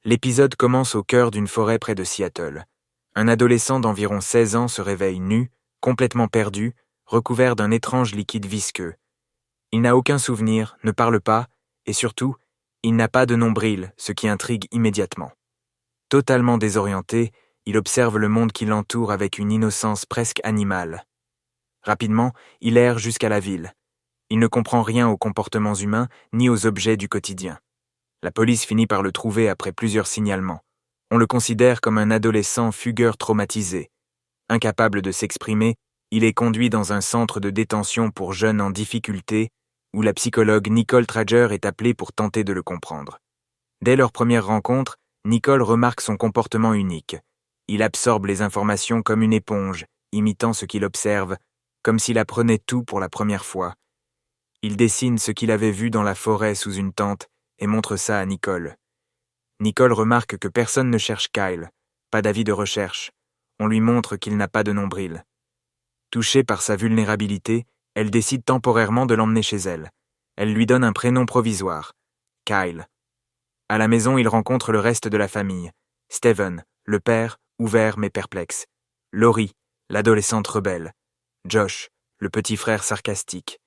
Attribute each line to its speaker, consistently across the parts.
Speaker 1: L'épisode commence au cœur d'une forêt près de Seattle. Un adolescent d'environ 16 ans se réveille nu, complètement perdu, recouvert d'un étrange liquide visqueux. Il n'a aucun souvenir, ne parle pas, et surtout, il n'a pas de nombril, ce qui intrigue immédiatement. Totalement désorienté, il observe le monde qui l'entoure avec une innocence presque animale. Rapidement, il erre jusqu'à la ville. Il ne comprend rien aux comportements humains ni aux objets du quotidien. La police finit par le trouver après plusieurs signalements. On le considère comme un adolescent fugueur traumatisé. Incapable de s'exprimer, il est conduit dans un centre de détention pour jeunes en difficulté où la psychologue Nicole Trager est appelée pour tenter de le comprendre. Dès leur première rencontre, Nicole remarque son comportement unique. Il absorbe les informations comme une éponge, imitant ce qu'il observe, comme s'il apprenait tout pour la première fois. Il dessine ce qu'il avait vu dans la forêt sous une tente et montre ça à Nicole. Nicole remarque que personne ne cherche Kyle, pas d'avis de recherche. On lui montre qu'il n'a pas de nombril. Touchée par sa vulnérabilité, elle décide temporairement de l'emmener chez elle. Elle lui donne un prénom provisoire, Kyle. À la maison, il rencontre le reste de la famille. Steven, le père, ouvert mais perplexe. Laurie, l'adolescente rebelle. Josh, le petit frère sarcastique.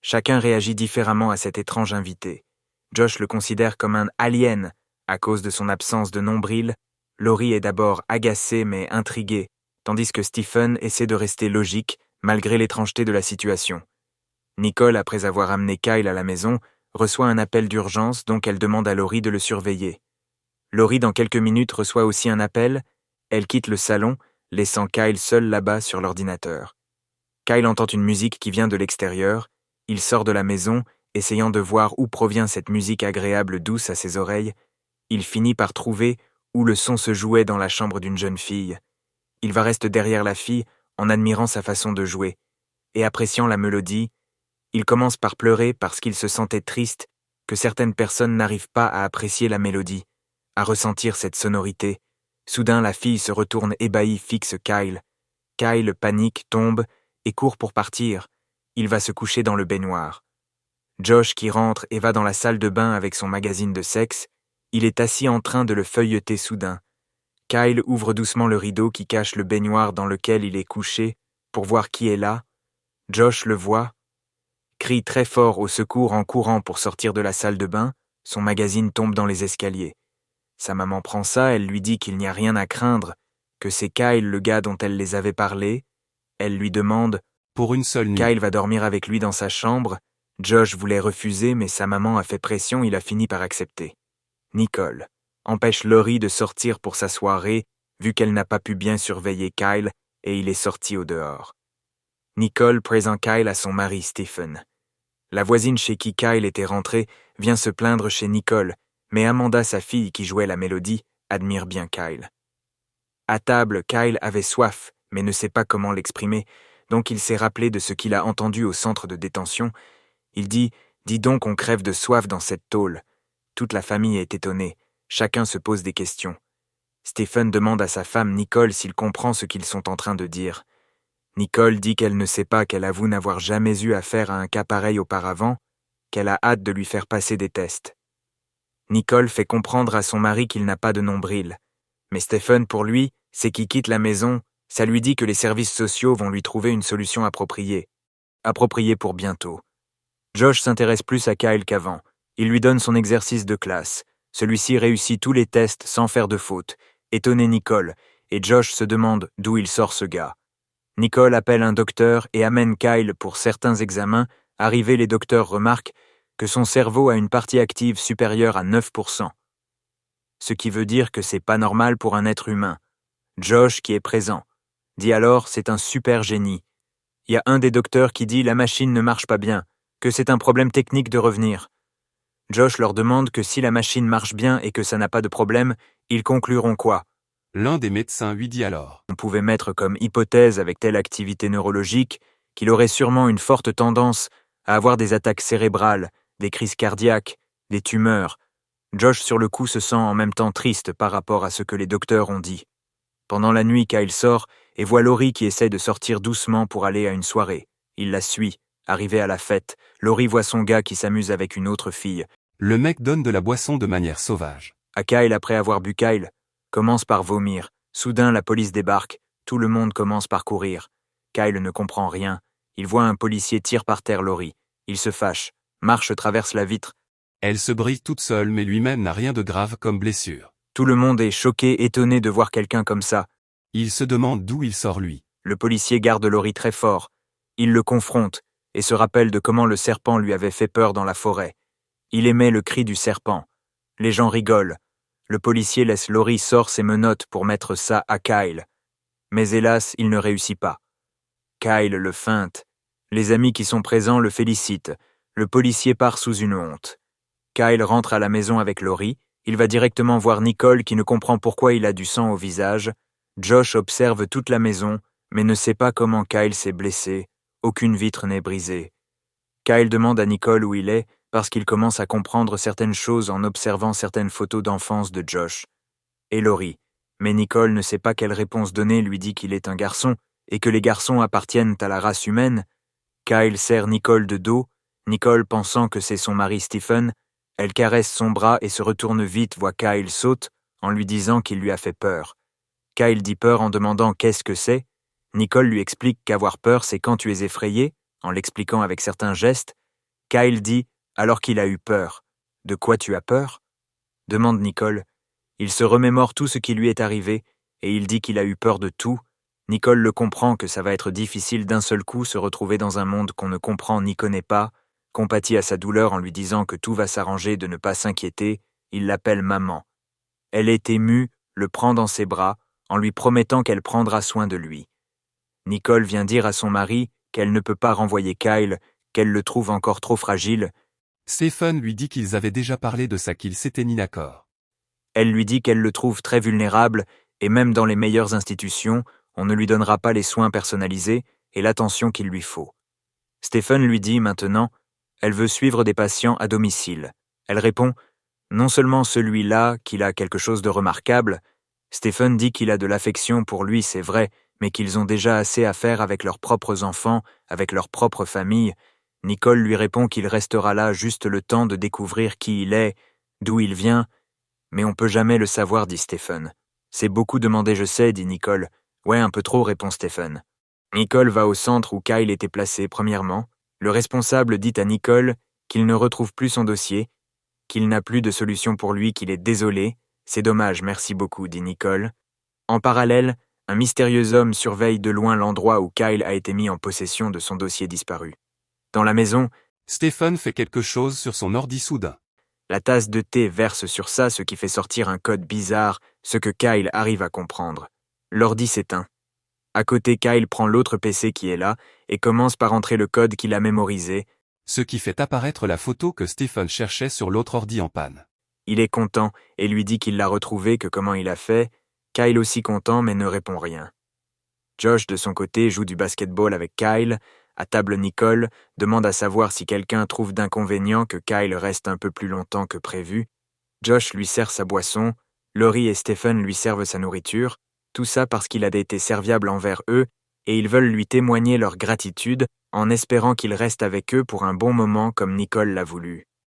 Speaker 1: Chacun réagit différemment à cet étrange invité. Josh le considère comme un alien à cause de son absence de nombril. Laurie est d'abord agacée mais intriguée, tandis que Stephen essaie de rester logique malgré l'étrangeté de la situation. Nicole, après avoir amené Kyle à la maison, reçoit un appel d'urgence, donc elle demande à Laurie de le surveiller. Laurie, dans quelques minutes, reçoit aussi un appel. Elle quitte le salon, laissant Kyle seul là-bas sur l'ordinateur. Kyle entend une musique qui vient de l'extérieur. Il sort de la maison, essayant de voir où provient cette musique agréable douce à ses oreilles. Il finit par trouver où le son se jouait dans la chambre d'une jeune fille. Il va rester derrière la fille en admirant sa façon de jouer et appréciant la mélodie. Il commence par pleurer parce qu'il se sentait triste que certaines personnes n'arrivent pas à apprécier la mélodie, à ressentir cette sonorité. Soudain, la fille se retourne ébahie, fixe Kyle. Kyle panique, tombe et court pour partir. Il va se coucher dans le baignoire. Josh, qui rentre et va dans la salle de bain avec son magazine de sexe, il est assis en train de le feuilleter soudain. Kyle ouvre doucement le rideau qui cache le baignoire dans lequel il est couché pour voir qui est là. Josh le voit, crie très fort au secours en courant pour sortir de la salle de bain. Son magazine tombe dans les escaliers. Sa maman prend ça, elle lui dit qu'il n'y a rien à craindre, que c'est Kyle le gars dont elle les avait parlé. Elle lui demande «
Speaker 2: Pour une seule nuit. »
Speaker 1: Kyle va dormir avec lui dans sa chambre. Josh voulait refuser, mais sa maman a fait pression, il a fini par accepter. Nicole empêche Laurie de sortir pour sa soirée, vu qu'elle n'a pas pu bien surveiller Kyle, et il est sorti au dehors. Nicole présente Kyle à son mari Stephen. La voisine chez qui Kyle était rentré vient se plaindre chez Nicole, mais Amanda, sa fille qui jouait la mélodie, admire bien Kyle. À table, Kyle avait soif, mais ne sait pas comment l'exprimer, donc il s'est rappelé de ce qu'il a entendu au centre de détention. Il dit « Dis donc, on crève de soif dans cette tôle ». Toute la famille est étonnée, chacun se pose des questions. Stephen demande à sa femme Nicole s'il comprend ce qu'ils sont en train de dire. Nicole dit qu'elle ne sait pas, qu'elle avoue n'avoir jamais eu affaire à un cas pareil auparavant, qu'elle a hâte de lui faire passer des tests. Nicole fait comprendre à son mari qu'il n'a pas de nombril. Mais Stephen, pour lui, c'est qu'il quitte la maison, ça lui dit que les services sociaux vont lui trouver une solution appropriée. Appropriée pour bientôt. Josh s'intéresse plus à Kyle qu'avant. Il lui donne son exercice de classe. Celui-ci réussit tous les tests sans faire de faute, étonné Nicole, et Josh se demande d'où il sort ce gars. Nicole appelle un docteur et amène Kyle pour certains examens. Arrivé, les docteurs remarquent que son cerveau a une partie active supérieure à 9%. Ce qui veut dire que c'est pas normal pour un être humain. Josh, qui est présent, dit alors c'est un super génie. Il y a un des docteurs qui dit la machine ne marche pas bien, que c'est un problème technique de revenir. Josh leur demande que si la machine marche bien et que ça n'a pas de problème, ils concluront quoi?
Speaker 2: L'un des médecins lui dit alors.
Speaker 1: On pouvait mettre comme hypothèse avec telle activité neurologique qu'il aurait sûrement une forte tendance à avoir des attaques cérébrales, des crises cardiaques, des tumeurs. Josh sur le coup se sent en même temps triste par rapport à ce que les docteurs ont dit. Pendant la nuit, Kyle sort et voit Laurie qui essaie de sortir doucement pour aller à une soirée. Il la suit. Arrivé à la fête, Laurie voit son gars qui s'amuse avec une autre fille.
Speaker 2: Le mec donne de la boisson de manière sauvage.
Speaker 1: À Kyle après avoir bu. Kyle commence par vomir. Soudain, la police débarque. Tout le monde commence par courir. Kyle ne comprend rien. Il voit un policier tirer par terre Lori. Il se fâche. Marche traverse la vitre.
Speaker 2: Elle se brise toute seule mais lui-même n'a rien de grave comme blessure.
Speaker 1: Tout le monde est choqué, étonné de voir quelqu'un comme ça.
Speaker 2: Il se demande d'où il sort lui.
Speaker 1: Le policier garde Lori très fort. Il le confronte et se rappelle de comment le serpent lui avait fait peur dans la forêt. Il aimait le cri du serpent. Les gens rigolent. Le policier laisse Lori sort ses menottes pour mettre ça à Kyle. Mais hélas, il ne réussit pas. Kyle le feinte. Les amis qui sont présents le félicitent. Le policier part sous une honte. Kyle rentre à la maison avec Lori. Il va directement voir Nicole qui ne comprend pourquoi il a du sang au visage. Josh observe toute la maison, mais ne sait pas comment Kyle s'est blessé. Aucune vitre n'est brisée. Kyle demande à Nicole où il est, parce qu'il commence à comprendre certaines choses en observant certaines photos d'enfance de Josh. Et Lori. Mais Nicole ne sait pas quelle réponse donner, lui dit qu'il est un garçon, et que les garçons appartiennent à la race humaine. Kyle serre Nicole de dos. Nicole, pensant que c'est son mari Stephen, elle caresse son bras et se retourne vite, voit Kyle saute, en lui disant qu'il lui a fait peur. Kyle dit peur en demandant qu'est-ce que c'est. Nicole lui explique qu'avoir peur, c'est quand tu es effrayé, en l'expliquant avec certains gestes. Kyle dit alors qu'il a eu peur. De quoi tu as peur ? Demande Nicole. Il se remémore tout ce qui lui est arrivé, et il dit qu'il a eu peur de tout. Nicole le comprend que ça va être difficile d'un seul coup se retrouver dans un monde qu'on ne comprend ni connaît pas, compatit à sa douleur en lui disant que tout va s'arranger, de ne pas s'inquiéter. Il l'appelle maman. Elle est émue, le prend dans ses bras, en lui promettant qu'elle prendra soin de lui. Nicole vient dire à son mari qu'elle ne peut pas renvoyer Kyle, qu'elle le trouve encore trop fragile.
Speaker 2: Stephen lui dit qu'ils avaient déjà parlé de ça, qu'ils s'étaient mis d'accord.
Speaker 1: Elle lui dit qu'elle le trouve très vulnérable, et même dans les meilleures institutions, on ne lui donnera pas les soins personnalisés et l'attention qu'il lui faut. Stephen lui dit maintenant, elle veut suivre des patients à domicile. Elle répond, non seulement celui-là, qu'il a quelque chose de remarquable. Stephen dit qu'il a de l'affection pour lui, c'est vrai, mais qu'ils ont déjà assez à faire avec leurs propres enfants, avec leur propre famille. Nicole lui répond qu'il restera là juste le temps de découvrir qui il est, d'où il vient. Mais on peut jamais le savoir, dit Stephen. C'est beaucoup demandé, je sais, dit Nicole. Ouais, un peu trop, répond Stephen. Nicole va au centre où Kyle était placé, premièrement. Le responsable dit à Nicole qu'il ne retrouve plus son dossier, qu'il n'a plus de solution pour lui, qu'il est désolé. C'est dommage, merci beaucoup, dit Nicole. En parallèle, un mystérieux homme surveille de loin l'endroit où Kyle a été mis en possession de son dossier disparu. Dans la maison,
Speaker 2: Stephen fait quelque chose sur son ordi soudain.
Speaker 1: La tasse de thé verse sur ça, ce qui fait sortir un code bizarre, ce que Kyle arrive à comprendre. L'ordi s'éteint. À côté, Kyle prend l'autre PC qui est là et commence par entrer le code qu'il a mémorisé.
Speaker 2: Ce qui fait apparaître la photo que Stephen cherchait sur l'autre ordi en panne.
Speaker 1: Il est content et lui dit qu'il l'a retrouvé, que comment il a fait. Kyle aussi content mais ne répond rien. Josh, de son côté, joue du basketball avec Kyle. À table, Nicole demande à savoir si quelqu'un trouve d'inconvénient que Kyle reste un peu plus longtemps que prévu. Josh lui sert sa boisson. Lori et Stephen lui servent sa nourriture. Tout ça parce qu'il a été serviable envers eux et ils veulent lui témoigner leur gratitude en espérant qu'il reste avec eux pour un bon moment comme Nicole l'a voulu.